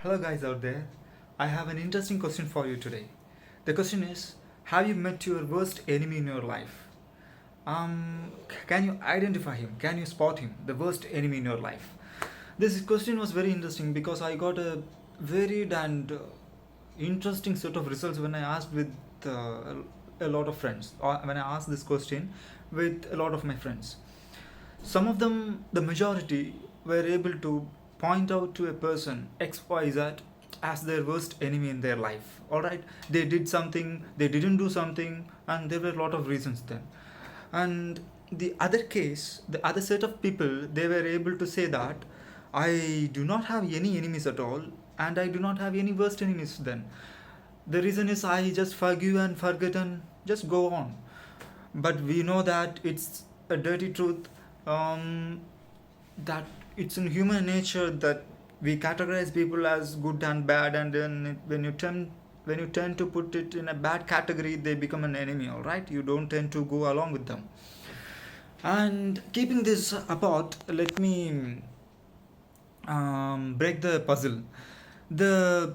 Hello, guys out there. I have an interesting question for you today. The question is: have you met your worst enemy in your life? Can you identify him? Can you spot him? The worst enemy in your life. This question was very interesting because I got a varied and interesting set of results when I asked with a lot of friends. Or when I asked this question with a lot of my friends. Some of them, the majority, were able to point out to a person XYZ as their worst enemy in their life. Alright, they did something, they didn't do something, and there were a lot of reasons then. And the other case, the other set of people, they were able to say that I do not have any enemies at all, and I do not have any worst enemies then. The reason is I just forgive and forget and just go on. But we know that it's a dirty truth, um, that it's in human nature that we categorize people as good and bad, and then when you tend to put it in a bad category, they become an enemy. All right, you don't tend to go along with them. And keeping this apart, let me break the puzzle. The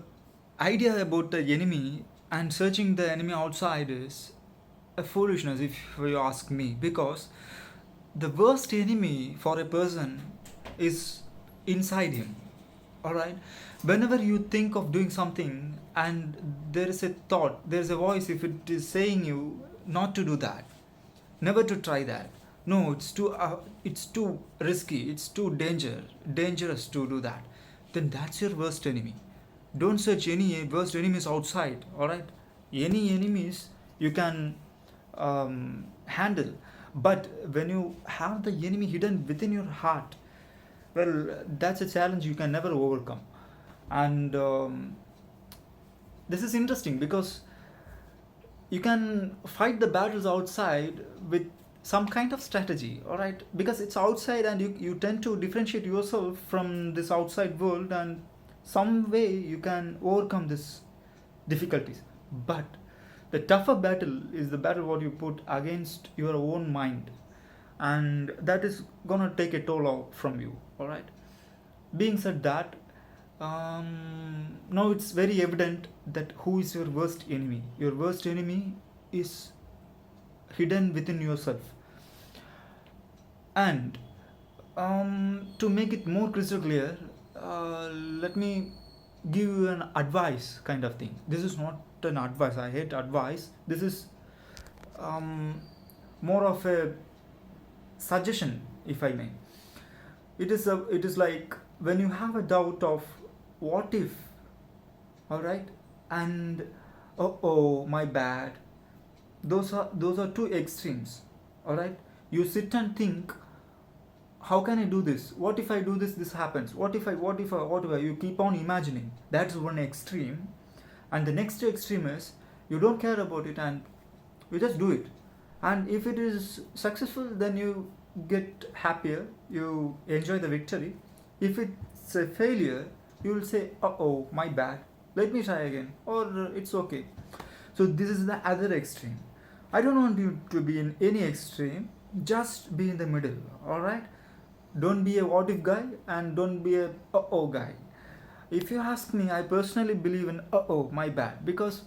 idea about the enemy and searching the enemy outside is a foolishness, if you ask me, because the worst enemy for a person is inside him. All right, whenever you think of doing something and there is a thought, there is a voice, if it is saying you not to do that, never to try that, no, it's too risky, it's too dangerous to do that, then that's your worst enemy. Don't search any worst enemies outside. All right, any enemies you can handle, but when you have the enemy hidden within your heart, well, that's a challenge you can never overcome. And this is interesting because you can fight the battles outside with some kind of strategy. All right, because it's outside and you tend to differentiate yourself from this outside world, and some way you can overcome this difficulties. But the tougher battle is the battle what you put against your own mind, and that is gonna take a toll out from you. All right, being said that, now it's very evident that who is your worst enemy. Your worst enemy is hidden within yourself. And to make it more crystal clear, let me give you an advice kind of thing. This is not an advice, I hate advice. This is more of a suggestion, if I may. It is like when you have a doubt of what if, all right, and oh my bad. Those are two extremes. All right, you sit and think, how can I do this? What if I do this? This happens. What if I? You keep on imagining. That's one extreme, and the next extreme is you don't care about it and you just do it. And if it is successful, then you get happier. You enjoy the victory. If it's a failure, you will say, "Oh, my bad. Let me try again," or "It's okay." So this is the other extreme. I don't want you to be in any extreme. Just be in the middle. All right. Don't be a what if guy and don't be a guy. If you ask me, I personally believe in my bad, because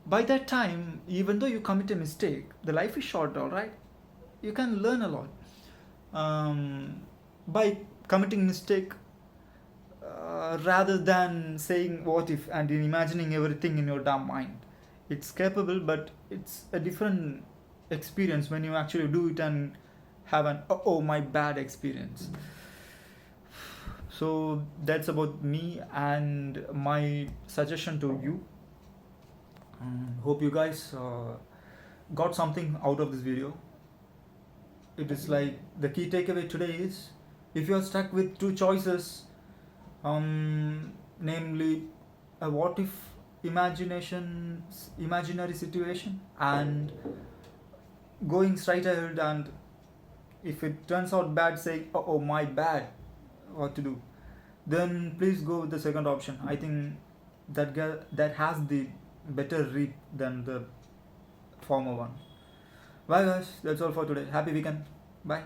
by that time, even though you commit a mistake, the life is short. All right, you can learn a lot by committing mistake, rather than saying what if and imagining everything in your damn mind. It's capable, but it's a different experience when you actually do it and have an my bad experience. So that's about me and my suggestion to you. Hope you guys got something out of this video. It is like the key takeaway today is, if you are stuck with two choices, namely a what if imaginary situation, and going straight ahead, and if it turns out bad, say my bad, what to do, then please go with the second option. I think that has the better read than the former one. Bye guys, that's all for today. Happy weekend. Bye.